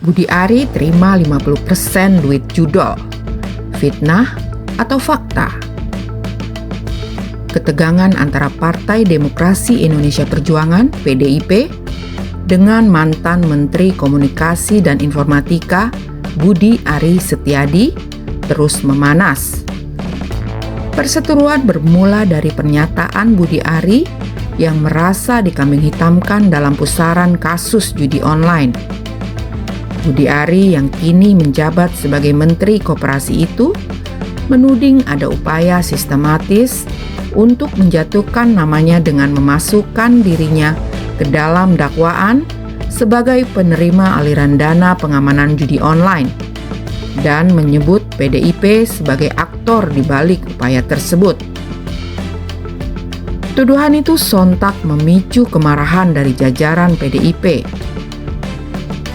Budi Ari terima 50% duit judol, fitnah atau fakta. Ketegangan antara Partai Demokrasi Indonesia Perjuangan (PDIP) dengan mantan Menteri Komunikasi dan Informatika Budi Ari Setiadi terus memanas. Perseteruan bermula dari pernyataan Budi Ari yang merasa dikambing hitamkan dalam pusaran kasus judi online. Budi Ari yang kini menjabat sebagai Menteri Koperasi itu menuding ada upaya sistematis untuk menjatuhkan namanya dengan memasukkan dirinya ke dalam dakwaan sebagai penerima aliran dana pengamanan judi online dan menyebut PDIP sebagai aktor di balik upaya tersebut. Tuduhan itu sontak memicu kemarahan dari jajaran PDIP.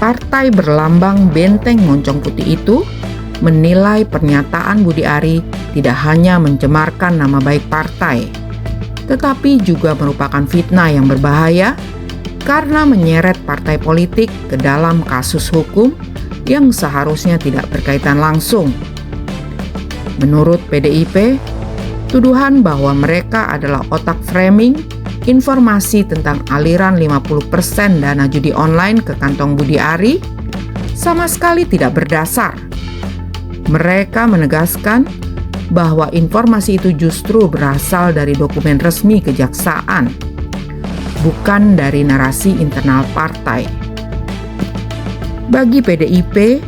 Partai berlambang benteng moncong putih itu menilai pernyataan Budi Ari tidak hanya mencemarkan nama baik partai, tetapi juga merupakan fitnah yang berbahaya karena menyeret partai politik ke dalam kasus hukum yang seharusnya tidak berkaitan langsung. Menurut PDIP, tuduhan bahwa mereka adalah otak framing informasi tentang aliran 50% dana judi online ke kantong Budi Ari sama sekali tidak berdasar. Mereka menegaskan bahwa informasi itu justru berasal dari dokumen resmi kejaksaan, bukan dari narasi internal partai. Bagi PDIP,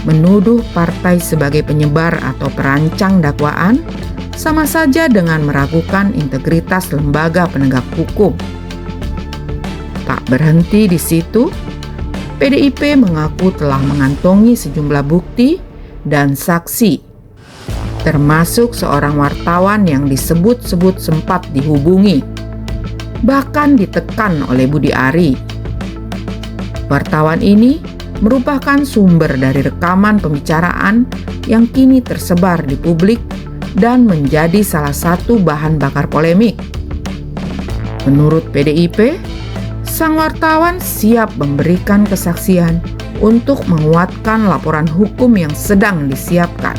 menuduh partai sebagai penyebar atau perancang dakwaan sama saja dengan meragukan integritas lembaga penegak hukum. Tak berhenti di situ, PDIP mengaku telah mengantongi sejumlah bukti dan saksi, termasuk seorang wartawan yang disebut-sebut sempat dihubungi, bahkan ditekan oleh Budi Ari. Wartawan ini merupakan sumber dari rekaman pembicaraan yang kini tersebar di publik dan menjadi salah satu bahan bakar polemik. Menurut PDIP, sang wartawan siap memberikan kesaksian untuk menguatkan laporan hukum yang sedang disiapkan.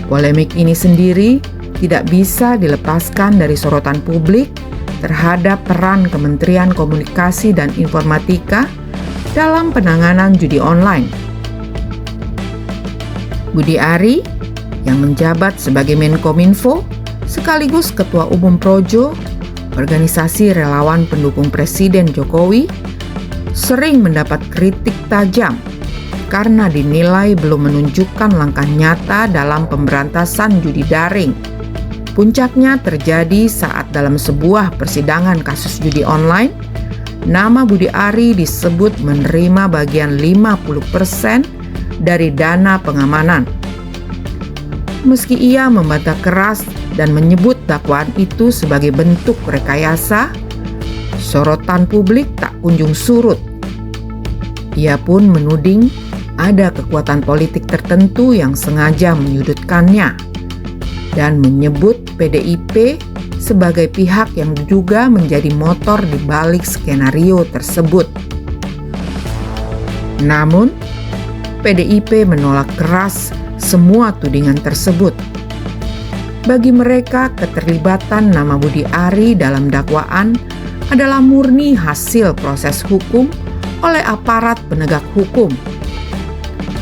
Polemik ini sendiri tidak bisa dilepaskan dari sorotan publik terhadap peran Kementerian Komunikasi dan Informatika dalam penanganan judi online. Budi Ari yang menjabat sebagai Menkominfo sekaligus Ketua Umum Projo, organisasi relawan pendukung Presiden Jokowi, sering mendapat kritik tajam karena dinilai belum menunjukkan langkah nyata dalam pemberantasan judi daring. Puncaknya terjadi saat dalam sebuah persidangan kasus judi online, nama Budi Ari disebut menerima bagian 50% dari dana pengamanan. Meski ia membantah keras dan menyebut dakwaan itu sebagai bentuk rekayasa, sorotan publik tak kunjung surut. Ia pun menuding ada kekuatan politik tertentu yang sengaja menyudutkannya dan menyebut PDIP sebagai pihak yang juga menjadi motor di balik skenario tersebut. Namun, PDIP menolak keras semua tudingan tersebut. Bagi mereka, keterlibatan nama Budi Ari dalam dakwaan adalah murni hasil proses hukum oleh aparat penegak hukum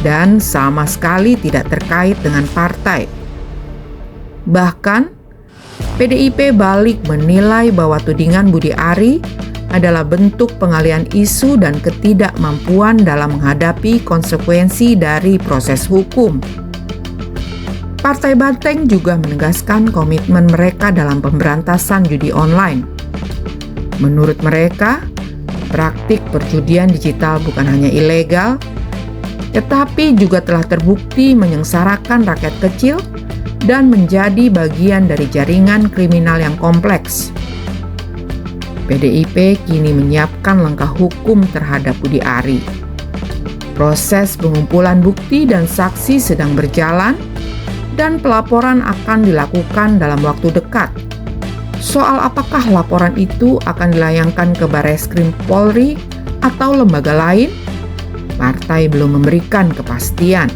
dan sama sekali tidak terkait dengan partai. Bahkan, PDIP balik menilai bahwa tudingan Budi Ari adalah bentuk pengalihan isu dan ketidakmampuan dalam menghadapi konsekuensi dari proses hukum. Partai Banteng juga menegaskan komitmen mereka dalam pemberantasan judi online. Menurut mereka, praktik perjudian digital bukan hanya ilegal, tetapi juga telah terbukti menyengsarakan rakyat kecil dan menjadi bagian dari jaringan kriminal yang kompleks. PDIP kini menyiapkan langkah hukum terhadap Budi Ari. Proses pengumpulan bukti dan saksi sedang berjalan dan pelaporan akan dilakukan dalam waktu dekat. Soal apakah laporan itu akan dilayangkan ke Barreskrim Polri atau lembaga lain, partai belum memberikan kepastian.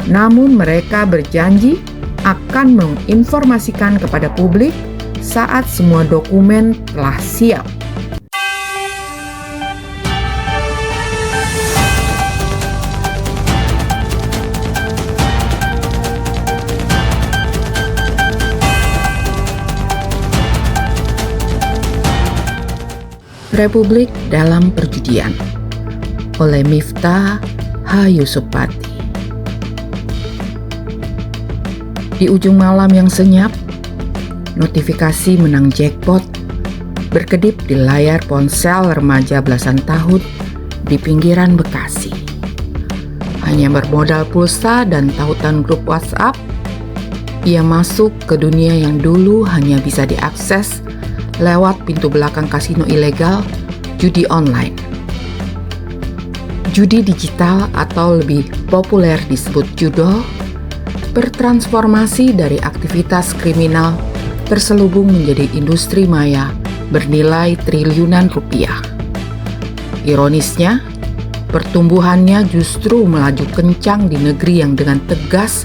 Namun mereka berjanji akan menginformasikan kepada publik saat semua dokumen telah siap. Republik dalam Perjudian oleh Miftah H. Yusupati. Di ujung malam yang senyap, notifikasi menang jackpot berkedip di layar ponsel remaja belasan tahun di pinggiran Bekasi. Hanya bermodal pulsa dan tautan grup WhatsApp, ia masuk ke dunia yang dulu hanya bisa diakses lewat pintu belakang kasino ilegal, judi online. Judi digital atau lebih populer disebut judol, bertransformasi dari aktivitas kriminal terselubung menjadi industri maya bernilai triliunan rupiah. Ironisnya, pertumbuhannya justru melaju kencang di negeri yang dengan tegas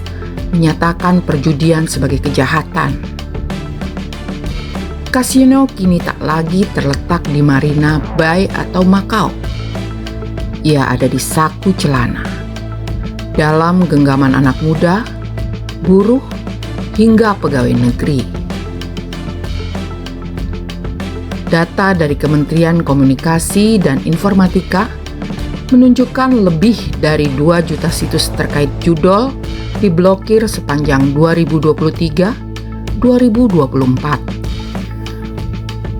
menyatakan perjudian sebagai kejahatan. Kasino kini tak lagi terletak di Marina Bay atau Makau. Ia ada di saku celana, dalam genggaman anak muda, buruh, hingga pegawai negeri. Data dari Kementerian Komunikasi dan Informatika menunjukkan lebih dari 2 juta situs terkait judol diblokir sepanjang 2023-2024.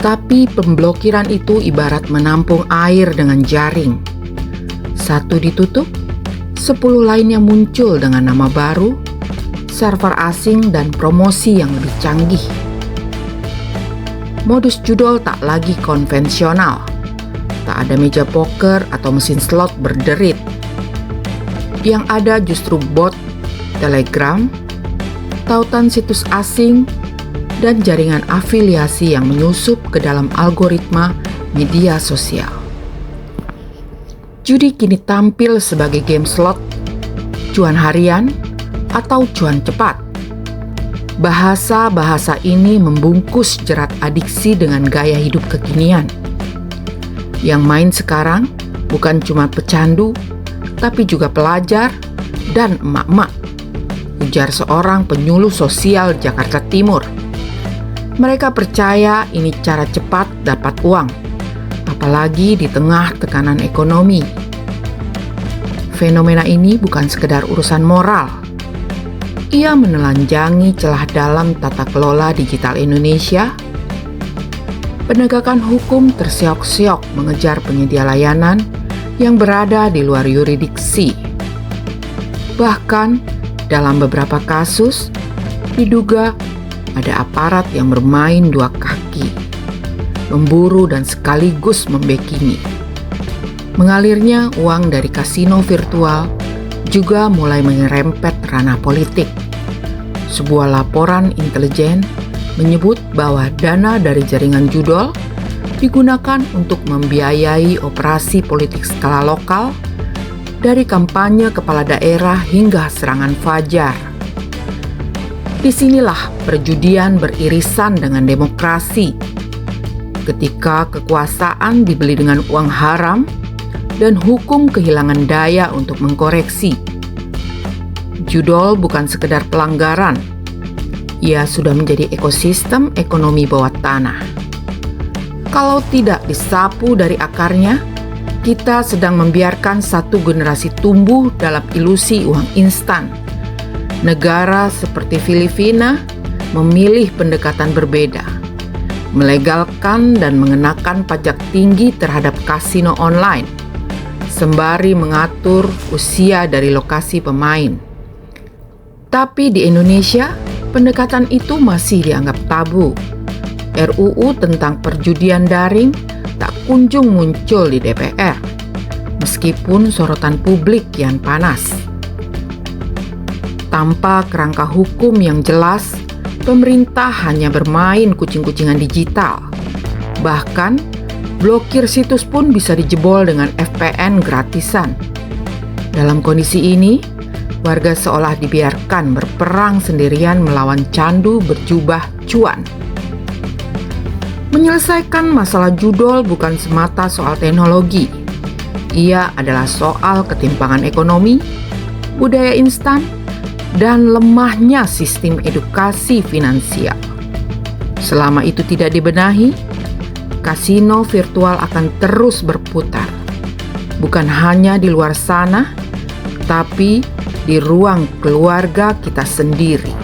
Tapi pemblokiran itu ibarat menampung air dengan jaring. Satu ditutup, 10 lainnya muncul dengan nama baru, server asing dan promosi yang lebih canggih. Modus judol tak lagi konvensional. Tak ada meja poker atau mesin slot berderit. Yang ada justru bot, Telegram, tautan situs asing, dan jaringan afiliasi yang menyusup ke dalam algoritma media sosial. Judi kini tampil sebagai game slot, cuan harian, atau cuan cepat. Bahasa-bahasa ini membungkus jerat adiksi dengan gaya hidup kekinian. Yang main sekarang bukan cuma pecandu, tapi juga pelajar dan emak-emak, ujar seorang penyuluh sosial Jakarta Timur. Mereka percaya ini cara cepat dapat uang, apalagi di tengah tekanan ekonomi. Fenomena ini bukan sekedar urusan moral. Ia menelanjangi celah dalam tata kelola digital Indonesia. Penegakan hukum terseok-seok mengejar penyedia layanan yang berada di luar yurisdiksi. Bahkan dalam beberapa kasus diduga ada aparat yang bermain dua kaki, memburu dan sekaligus membekingi. Mengalirnya uang dari kasino virtual juga mulai menyerempet ranah politik. Sebuah laporan intelijen menyebut bahwa dana dari jaringan judol digunakan untuk membiayai operasi politik skala lokal, dari kampanye kepala daerah hingga serangan fajar. Disinilah perjudian beririsan dengan demokrasi. Ketika kekuasaan dibeli dengan uang haram dan hukum kehilangan daya untuk mengkoreksi. Judol bukan sekedar pelanggaran. Ia sudah menjadi ekosistem ekonomi bawah tanah. Kalau tidak disapu dari akarnya, kita sedang membiarkan satu generasi tumbuh dalam ilusi uang instan. Negara seperti Filipina memilih pendekatan berbeda, melegalkan dan mengenakan pajak tinggi terhadap kasino online, sembari mengatur usia dari lokasi pemain. Tapi di Indonesia, pendekatan itu masih dianggap tabu. RUU tentang perjudian daring tak kunjung muncul di DPR, meskipun sorotan publik kian panas. Tanpa kerangka hukum yang jelas, pemerintah hanya bermain kucing-kucingan digital. Bahkan, Blokir situs pun bisa dijebol dengan VPN gratisan. Dalam kondisi ini, warga seolah dibiarkan berperang sendirian melawan candu berjubah cuan. Menyelesaikan masalah judol bukan semata soal teknologi. Ia adalah soal ketimpangan ekonomi, budaya instan, dan lemahnya sistem edukasi finansial. Selama itu tidak dibenahi, kasino virtual akan terus berputar. Bukan hanya di luar sana, tapi di ruang keluarga kita sendiri.